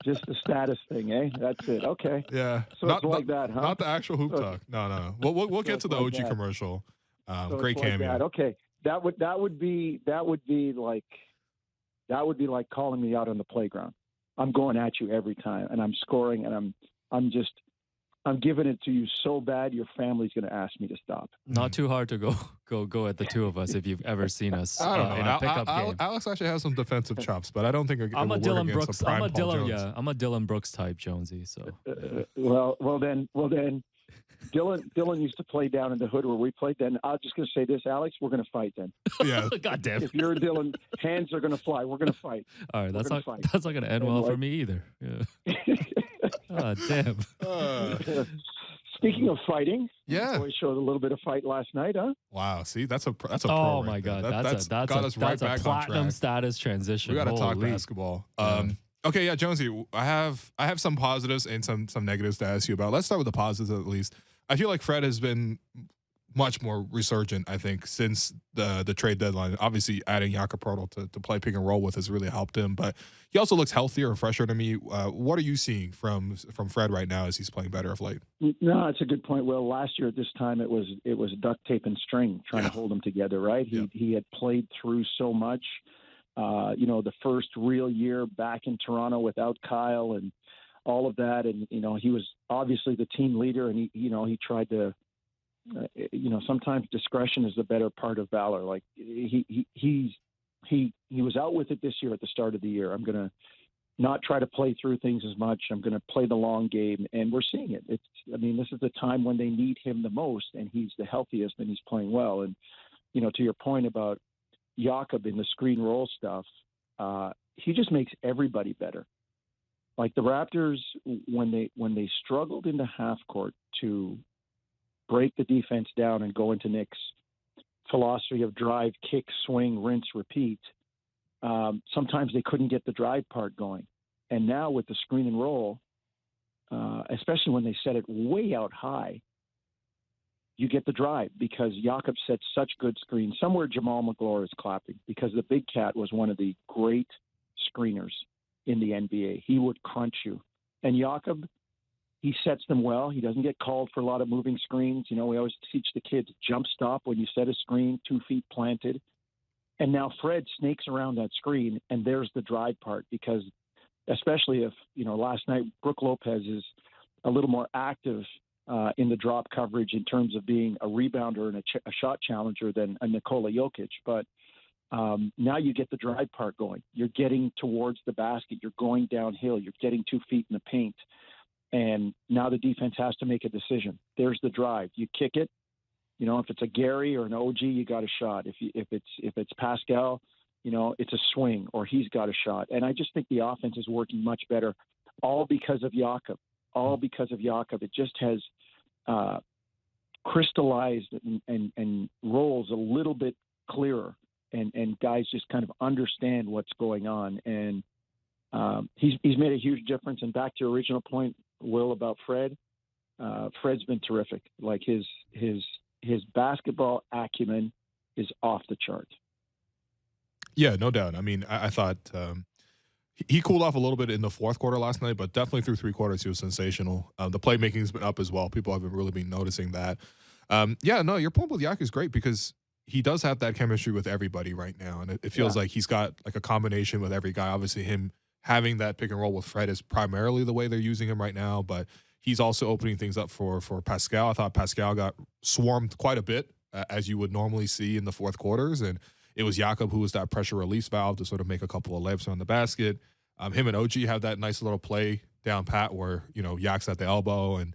Just the status thing, eh? That's it. Okay. Yeah. So it's like that, huh? Not the actual hoop talk. No. We'll get to the OG commercial. Great cameo. Okay. That would be like calling me out on the playground. I'm going at you every time, and I'm scoring, and I'm giving it to you so bad your family's going to ask me to stop. Not too hard to go at the two of us if you've ever seen us I don't know. in a pickup game. Alex actually has some defensive chops, but I don't think I'm a Dylan Brooks. I'm a Dylan Brooks type, Jonesy. So well then. Dylan used to play down in the hood where we played. Then I'm just going to say this, Alex, we're going to fight then. Yeah. God damn. If you're Dylan, hands are going to fly. We're going to fight. All right, that's not going to end well for me either. Yeah. Oh, damn. Speaking of fighting, yeah, we showed a little bit of fight last night, huh? Wow, see, that's a pro oh right my God, there. that's a platinum status transition. We got to talk basketball. Okay, yeah, Jonesy, I have some positives and some negatives to ask you about. Let's start with the positives at least. I feel like Fred has been much more resurgent, I think, since the trade deadline. Obviously, adding Jakob Poeltl to play pick and roll with has really helped him, but he also looks healthier and fresher to me. What are you seeing from Fred right now as he's playing better of late? No, it's a good point. Well, last year at this time, it was duct tape and string trying to hold them together, right? He had played through so much. The first real year back in Toronto without Kyle and all of that, and he was obviously the team leader, and he tried to. Sometimes discretion is the better part of valor. Like he was out with it this year at the start of the year. I'm going to not try to play through things as much. I'm going to play the long game, and we're seeing it. This is the time when they need him the most, and he's the healthiest, and he's playing well. And to your point about Jakob in the screen roll stuff, he just makes everybody better. Like the Raptors, when they struggled in the half court to break the defense down and go into Nick's philosophy of drive, kick, swing, rinse, repeat, sometimes they couldn't get the drive part going. And now with the screen and roll, especially when they set it way out high, you get the drive because Jakob sets such good screens. Somewhere Jamal McGlure is clapping because the big cat was one of the great screeners in the NBA. He would crunch you. And Jakob, he sets them well. He doesn't get called for a lot of moving screens. We always teach the kids jump stop when you set a screen, 2 feet planted. And now Fred snakes around that screen, and there's the drive part because especially if, last night Brook Lopez is a little more active in the drop coverage in terms of being a rebounder and a shot challenger than a Nikola Jokic. But now you get the drive part going. You're getting towards the basket. You're going downhill. You're getting 2 feet in the paint. And now the defense has to make a decision. There's the drive. You kick it. If it's a Gary or an OG, you got a shot. If it's Pascal, it's a swing or he's got a shot. And I just think the offense is working much better, all because of Jakob. It just has crystallized and rolls a little bit clearer, and guys just kind of understand what's going on. And he's made a huge difference. And back to your original point, Will, about Fred. Fred's been terrific. Like his basketball acumen is off the chart. Yeah, no doubt. I mean, I thought he cooled off a little bit in the fourth quarter last night, but definitely through 3 quarters he was sensational. The playmaking's been up as well. People have really been noticing that. Your point with Yak is great because he does have that chemistry with everybody right now, and it feels like he's got like a combination with every guy. Obviously, him having that pick and roll with Fred is primarily the way they're using him right now, but he's also opening things up for Pascal. I thought Pascal got swarmed quite a bit, as you would normally see in the fourth quarters, and it was Jakob who was that pressure release valve to sort of make a couple of layups on the basket. Him and OG have that nice little play down pat where, Yak's at the elbow, and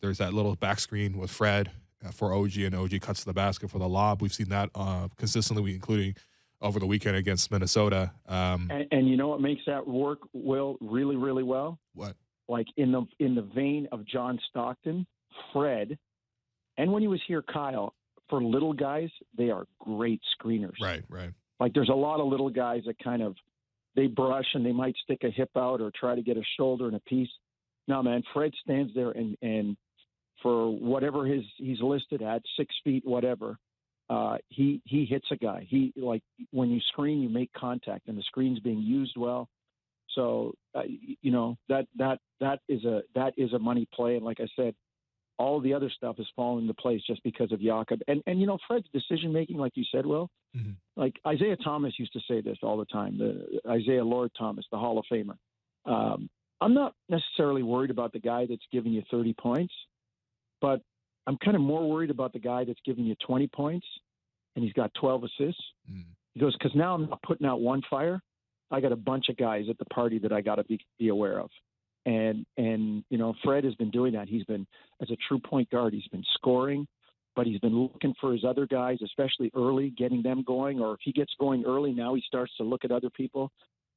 there's that little back screen with Fred for OG, and OG cuts to the basket for the lob. We've seen that consistently, including over the weekend against Minnesota. And you know what makes that work, Will, really, really well? What? Like in the vein of John Stockton, Fred, and when he was here, Kyle, for little guys, they are great screeners. Right. Like there's a lot of little guys that kind of, they brush and they might stick a hip out or try to get a shoulder and a piece. No, man, Fred stands there and for whatever he's listed at, 6 feet, whatever, he hits a guy. He, like, when you screen, you make contact, and the screen's being used well. So that is a money play. And like I said, all the other stuff is falling into place just because of Jakob. And Fred's decision making, like you said, Will, like Isaiah Thomas used to say this all the time. The Isaiah Lord Thomas, the Hall of Famer. I'm not necessarily worried about the guy that's giving you 30 points, but I'm kind of more worried about the guy that's giving you 20 points and he's got 12 assists. He goes, because now I'm not putting out one fire. I got a bunch of guys at the party that I got to be aware of. And Fred has been doing that. He's been, as a true point guard, he's been scoring, but he's been looking for his other guys, especially early, getting them going. Or if he gets going early, now he starts to look at other people.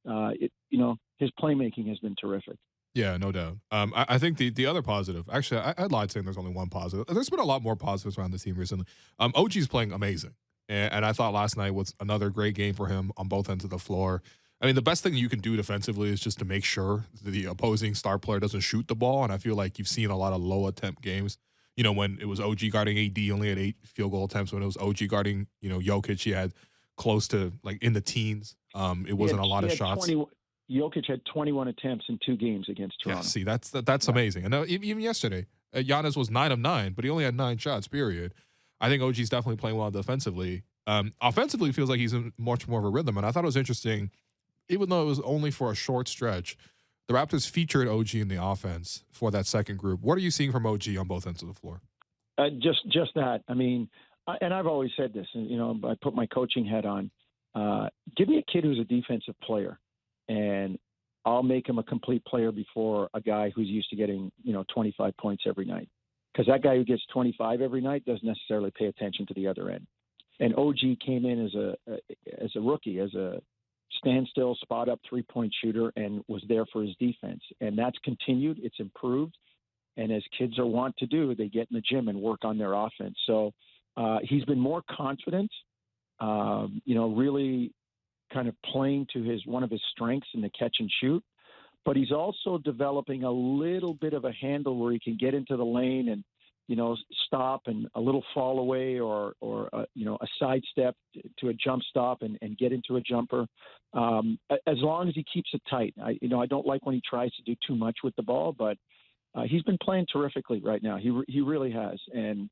His playmaking has been terrific. Yeah, no doubt. I think the other positive, actually, I lied saying there's only one positive. There's been a lot more positives around the team recently. OG's playing amazing. And I thought last night was another great game for him on both ends of the floor. I mean, the best thing you can do defensively is just to make sure the opposing star player doesn't shoot the ball. And I feel like you've seen a lot of low attempt games. When it was OG guarding AD, only had 8 field goal attempts. When it was OG guarding, Jokic, he had close to like in the teens. It wasn't a lot of shots. Jokic had 21 attempts in 2 games against Toronto. Yeah, see, that's amazing. And even yesterday, Giannis was 9 of 9, but he only had 9 shots, period. I think OG's definitely playing well defensively. Offensively, it feels like he's in much more of a rhythm. And I thought it was interesting, even though it was only for a short stretch, the Raptors featured OG in the offense for that second group. What are you seeing from OG on both ends of the floor? Just that. I mean, and I've always said this, and, I put my coaching hat on. Give me a kid who's a defensive player, and I'll make him a complete player before a guy who's used to getting, 25 points every night. Because that guy who gets 25 every night doesn't necessarily pay attention to the other end. And OG came in as a rookie, as a standstill, spot up 3-point shooter, and was there for his defense. And that's continued. It's improved. And as kids are wont to do, they get in the gym and work on their offense. So he's been more confident, really kind of playing to one of his strengths in the catch and shoot. But he's also developing a little bit of a handle where he can get into the lane and, stop and a little fall away or a sidestep to a jump stop and get into a jumper. As long as he keeps it tight. I don't like when he tries to do too much with the ball, but he's been playing terrifically right now. He really has. And,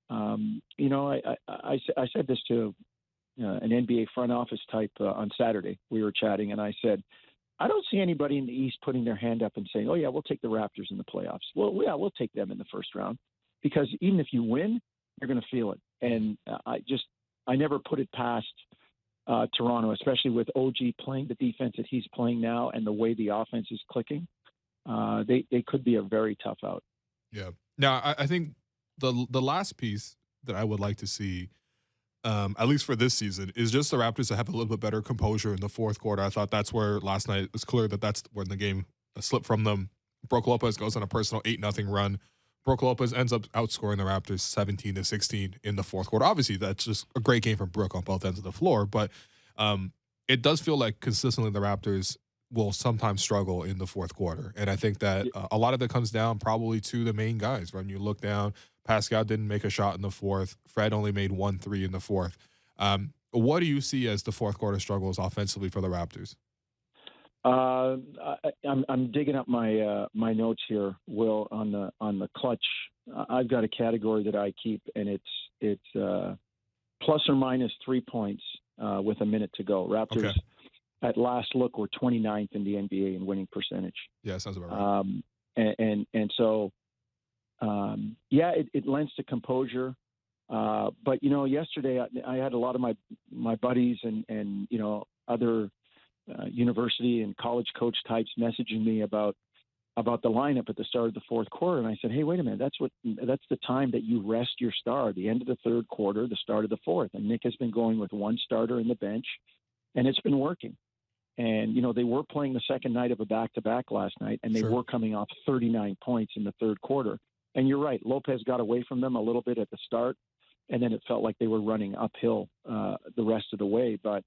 I said this to an NBA front office type on Saturday. We were chatting, and I said, I don't see anybody in the East putting their hand up and saying, oh, yeah, we'll take the Raptors in the playoffs. Well, yeah, we'll take them in the first round. Because even if you win, you're going to feel it. And I never put it past Toronto, especially with OG playing the defense that he's playing now and the way the offense is clicking. They could be a very tough out. Yeah. Now, I think the last piece that I would like to see, at least for this season, is just the Raptors to have a little bit better composure in the fourth quarter. I thought that's where last night it was clear that's when the game slipped from them. Brook Lopez goes on a personal 8-0 run. Brook Lopez ends up outscoring the Raptors 17-16 in the fourth quarter. Obviously, that's just a great game from Brook on both ends of the floor, but it does feel like consistently the Raptors will sometimes struggle in the fourth quarter. And I think that a lot of it comes down probably to the main guys. When you look down, Pascal didn't make a shot in the fourth. Fred only made 1-3 in the fourth. What do you see as the fourth quarter struggles offensively for the Raptors? I'm digging up my notes here, Will, on the clutch. I've got a category that I keep, and it's plus or minus 3 points with a minute to go. Raptors at last look were 29th in the NBA in winning percentage. Yeah, sounds about right. And so it lends to composure. But yesterday I had a lot of my buddies and other university and college coach types messaging me about, about the lineup at the start of the fourth quarter, and I said, hey, wait a minute, that's the time that you rest your star, the end of the third quarter, the start of the fourth. And Nick has been going with one starter in the bench, and it's been working. And, they were playing the second night of a back-to-back last night, and they were coming off 39 points in the third quarter. And you're right, Lopez got away from them a little bit at the start, and then it felt like they were running uphill the rest of the way. But,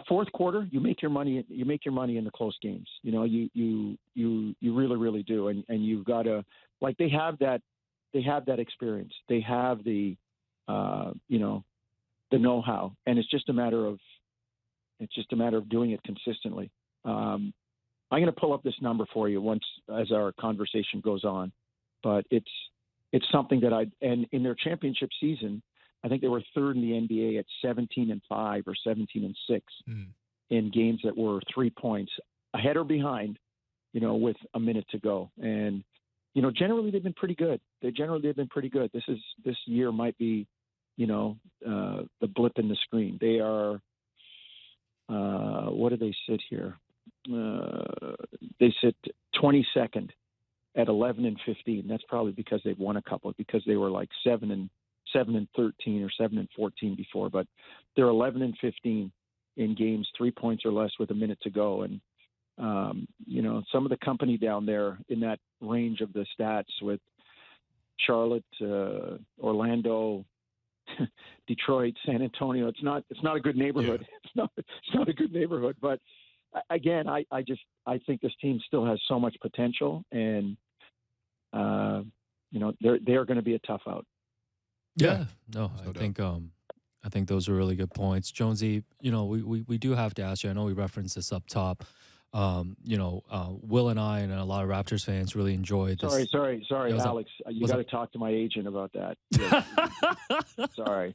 fourth quarter, you make your money. You make your money in the close games. You really, really do. And you've got to, like, they have that experience. They have the know-how, and it's just a matter of doing it consistently. I'm going to pull up this number for you once as our conversation goes on, but it's something that and in their championship season, I think they were third in the NBA at 17-5 or 17-6 in games that were 3 points ahead or behind, with a minute to go. And, generally they've been pretty good. This year might be, the blip in the screen. They are, what do they sit here? They sit 22nd at 11-15. That's probably because they've won a couple, because they were like 7-13 or 7-14 before, but they're 11-15 in games 3 points or less with a minute to go. And, some of the company down there in that range of the stats with Charlotte, Orlando, Detroit, San Antonio, it's not a good neighborhood. Yeah. It's not a good neighborhood, but again, I think this team still has so much potential, and, they're going to be a tough out. Yeah. No, I think those are really good points. Jonesy, we do have to ask you, I know we referenced this up top. Will and I and a lot of Raptors fans really enjoyed this. Sorry, Alex. You got to talk to my agent about that. Sorry.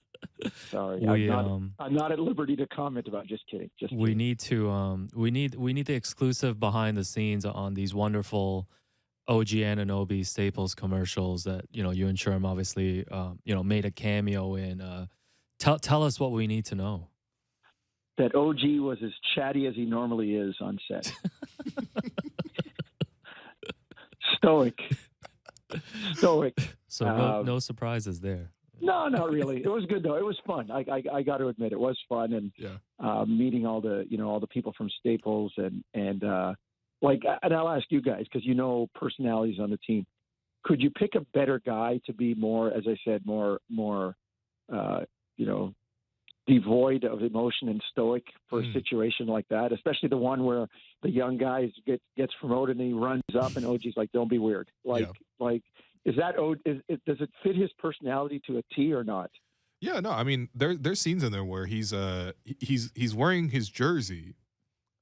I'm not at liberty to comment about. Just kidding. We need to we need the exclusive behind the scenes on these wonderful OG Anunoby Staples commercials that you and Sherm obviously made a cameo in. Tell us what we need to know. That OG was as chatty as he normally is on set. Stoic. So no surprises there. No, not really. It was good though. It was fun. I got to admit, it was fun, and meeting all the people from Staples and I'll ask you guys, because personalities on the team. Could you pick a better guy to be more, as I said, more devoid of emotion and stoic for a situation like that, especially the one where the young guy gets promoted and he runs up and OG's like, "Don't be weird." Is that does it fit his personality to a T or not? Yeah, no, I mean there's scenes in there where he's wearing his jersey,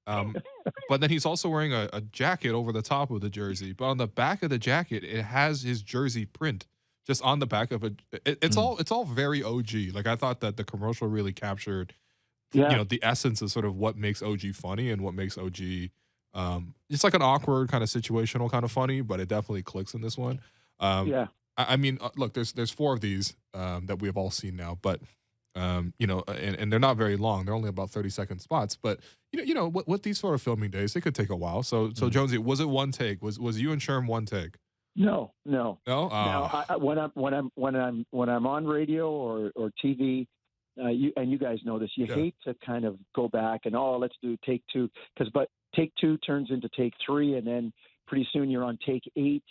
but then he's also wearing a jacket over the top of the jersey. But on the back of the jacket, it has his jersey print just on the back of it. It's all very OG. Like, I thought that the commercial really captured, the essence of sort of what makes OG funny and what makes OG. It's like an awkward kind of situational kind of funny, but it definitely clicks in this one. I mean, look, there's 4 of these that we have all seen now, but and they're not very long. They're only about 30-second spots. But with these sort of filming days, it could take a while. So Jonesy, was it one take? Was you and Sherm one take? No. No. Now, when I'm on radio or TV, you guys know this. You hate to kind of go back and let's do take 2, but take 2 turns into take 3, and then pretty soon you're on take 8,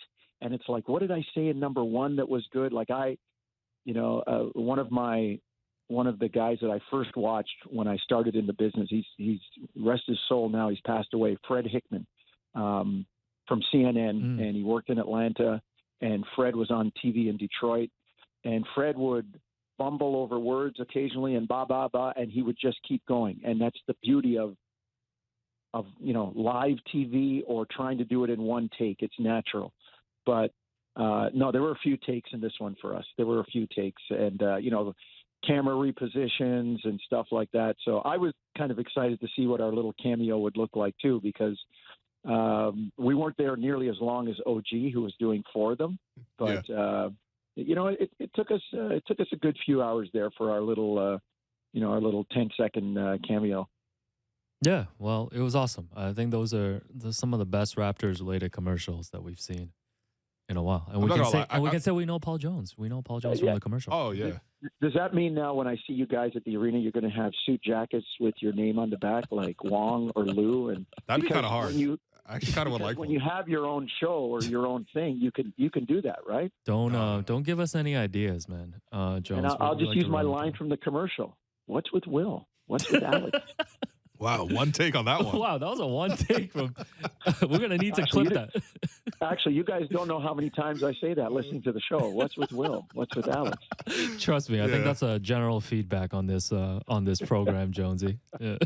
and it's like, what did I say in number 1 that was good? Like one of the guys that I first watched when I started in the business, he's rest his soul now. He's passed away. Fred Hickman. From CNN, and he worked in Atlanta, and Fred was on TV in Detroit, and Fred would bumble over words occasionally and blah, blah, blah, and he would just keep going. And that's the beauty of live TV or trying to do it in one take. It's natural. But no, there were a few takes in this one for us. There were a few takes, and camera repositions and stuff like that. So I was kind of excited to see what our little cameo would look like too, because we weren't there nearly as long as OG, who was doing 4 of them, but it took us a good few hours there for our little 10-second cameo. Yeah, well, it was awesome. I think those are some of the best Raptors-related commercials that we've seen in a while. And I'm we not can gonna say, lie, and we can say we know Paul Jones. We know Paul Jones from yeah. the commercial. Oh yeah. Does that mean now when I see you guys at the arena, you're going to have suit jackets with your name on the back, like Wong or Lou? And That'd be because kind of hard. when you I actually kind of would because like when one. you have your own show or your own thing, you can do that, right? Don't give us any ideas, man. Jones. And I'll we just like use to my run with line them. from the commercial. What's with Will? What's with Alex? Wow, one take on that one. Wow, that was a one take from. We're gonna need to Actually, clip that. Actually, you guys don't know how many times I say that listening to the show. What's with Will? What's with Alex? Trust me, I think Yeah. that's a general feedback on this program, Jonesy. Yeah.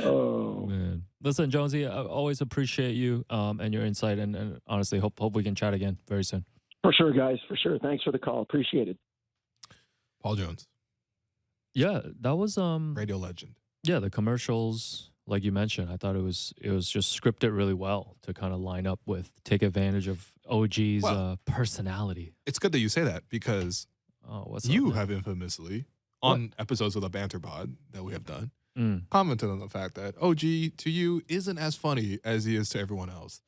Oh, Man, listen, Jonesy, I always appreciate you and your insight, and honestly, hope we can chat again very soon. for sure, guys. For sure. Thanks for the call. Appreciate it. Paul Jones, Yeah, that was radio legend. yeah, the commercials, like you mentioned, I thought it was just scripted really well to kind of line up with take advantage of OG's Well, personality. It's good that you say that because Oh, what's you up? have infamously on episodes of the Banter Pod that we have done Mm. commented on the fact that OG to you isn't as funny as he is to everyone else.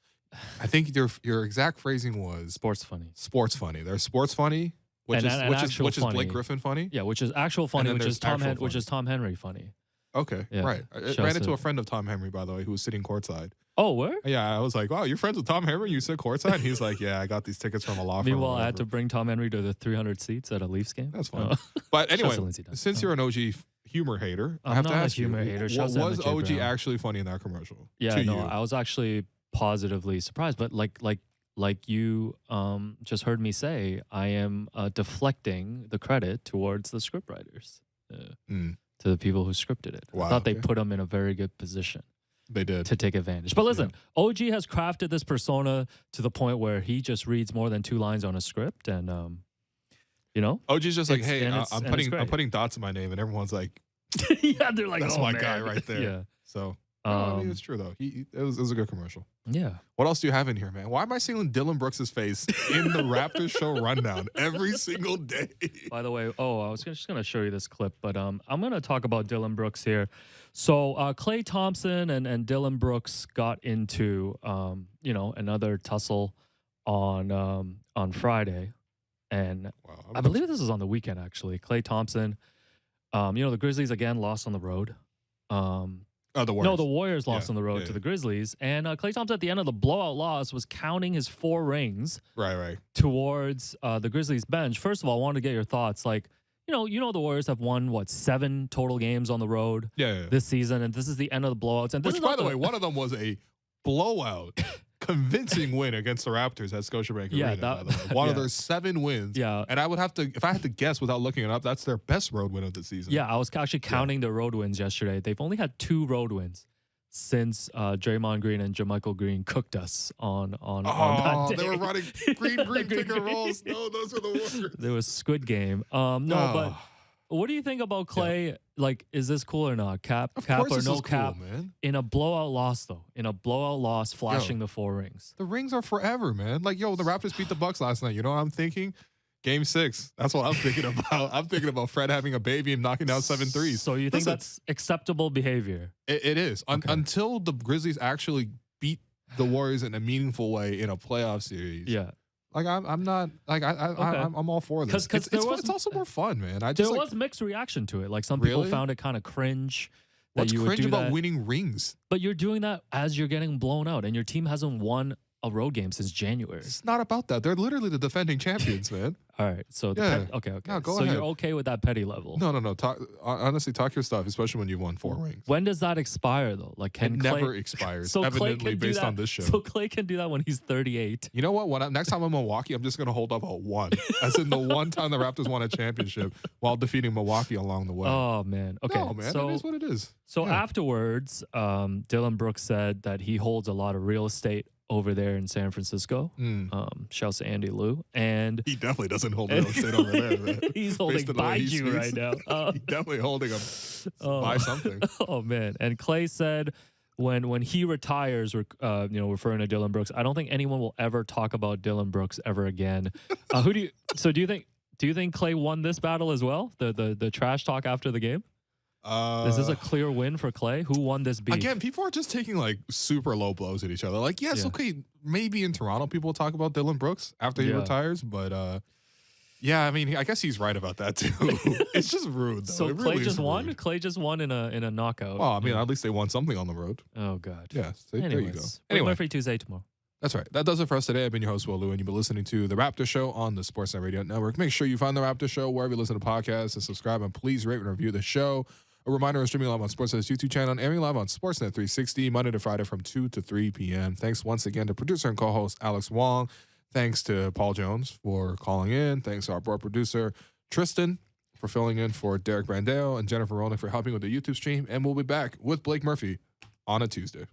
I think your exact phrasing was Sports funny. sports funny. There's sports funny, which And is actual which is Blake funny. Griffin funny. Yeah, which is actual funny, then which there's is Tom actual funny. Tom Henry funny. Okay, Yeah. right. I Shouts ran into to- a friend of Tom Henry, by the way, who was sitting courtside. Oh, where? Yeah, I was like, "Wow, you're friends with Tom Henry? You sit courtside?" And he's like, "Yeah, I got these tickets from a law firm." or Meanwhile, I had whatever." to bring Tom Henry to the 300 seats at a Leafs game. That's fine. Oh. But Shouts anyway, to Lindsay Dunn. since you're an OG humor hater, I I'm have to not a ask humor you, hater. Shouts to was Emma J. OG Brown. actually funny in that commercial? Yeah, to no, you? I was actually positively surprised, but like you just heard me say, I am deflecting the credit towards the scriptwriters, Mm, to the people who scripted it. I Wow, thought they okay. put them in a very good position they did. to take advantage. But listen, OG has crafted this persona to the point where he just reads more than 2 lines on a script, and you know, OG's just like, It's- "Hey, and it's- I'm and it's I'm great. putting dots in my name," and everyone's like, yeah, they're like, "That's oh, my man. guy right there." Yeah, So I mean, it's true though. It was a good commercial. yeah. What else do you have in here, man? Why am I seeing Dylan Brooks' face in the Raptors show rundown every single day? By the way, I was just going to show you this clip, but I'm going to talk about Dylan Brooks here. So Klay Thompson and Dylan Brooks got into another tussle on Friday, and Wow, I believe this is on the weekend actually. Klay Thompson, the Grizzlies again lost on the road. the Warriors. No, the Warriors lost Yeah, on the road yeah, to yeah. the Grizzlies, and Klay Thompson at the end of the blowout loss was counting his 4 rings Right. towards the Grizzlies bench. First of all, I wanted to get your thoughts. Like, the Warriors have won 7 total games on the road Yeah. this season, and this is the end of the blowouts. And this Which, is by not the way, one of them was a blowout, convincing win against the Raptors at Scotiabank Yeah, Arena. that- by the way. One of yeah. their 7 wins. Yeah. And I would have to, if I had to guess without looking it up, that's their best road win of the season. Yeah, I was actually counting the road wins yesterday. They've only had 2 road wins since Draymond Green and JaMychal Green cooked us on that day. They were running green pick and rolls. No, those were the Warriors. There was Squid Game. But what do you think about Klay? Like, is this cool or not? Cap Of cap course or this no is cap? cool, man. In a blowout loss, though. In a blowout loss, flashing the 4 rings. The rings are forever, man. Like, the Raptors beat the Bucks last night. You know what I'm thinking? Game 6. That's what I'm thinking about. I'm thinking about Fred having a baby and knocking down 7 threes. So you think Listen, that's acceptable behavior? It is. Okay. Until the Grizzlies actually beat the Warriors in a meaningful way in a playoff series. Yeah. Like I'm not like I'm all for this. 'Cause It's also more fun, man. I There just was mixed reaction to it. Like, some people Really? found it kind of cringe that what's you would cringe do about that. winning rings? But you're doing that as you're getting blown out, and your team hasn't won a road game since January. It's not about that. They're literally the defending champions, man. All right. So Yeah. okay. No, go so ahead. you're okay with that petty level. No. Honestly, talk your stuff, especially when you've won 4 rings. When does that expire though? Like, can It Klay, never expires, so Klay evidently can do based that- on this show. So Klay can do that when he's 38. You know what? Next time I'm in Milwaukee, I'm just going to hold up a 1. As in the one time the Raptors won a championship while defeating Milwaukee along the way. Oh man. Okay. No, man. So it is what it is. so Yeah. afterwards, Dylan Brooks said that he holds a lot of real estate over there in San Francisco. Shouts to Andy Liu. And He definitely doesn't hold real estate over there, man. he's holding Based on the way he Baiju right speaks. now. He's definitely holding him Oh. buy something. Oh man! And Klay said when he retires, referring to Dylan Brooks, I don't think anyone will ever talk about Dylan Brooks ever again. Do you think Klay won this battle as well? The trash talk after the game? Is this a clear win for Clay? Who won this beef? Again, people are just taking like super low blows at each other. Like, yes, okay, maybe in Toronto people will talk about Dylan Brooks after he retires, but yeah, I mean, I guess he's right about that too. It's just rude, though. So it Clay really just won. rude. Clay just won in a knockout. Well, I mean, at least they won something on the road. Oh God. Yeah, so there you go. Anyway, Murphy Tuesday tomorrow. That's right. That does it for us today. I've been your host, Will Lou, and you've been listening to The Raptors Show on the Sportsnet Radio Network. Make sure you find The Raptors Show wherever you listen to podcasts and subscribe, and please rate and review the show. A reminder, we're streaming live on Sportsnet's YouTube channel and airing live on Sportsnet 360, Monday to Friday from 2 to 3 p.m. Thanks once again to producer and co-host Alex Wong. Thanks to Paul Jones for calling in. Thanks to our board producer, Tristan, for filling in for Derek Brandeo, and Jennifer Ronick for helping with the YouTube stream. And we'll be back with Blake Murphy on a Tuesday.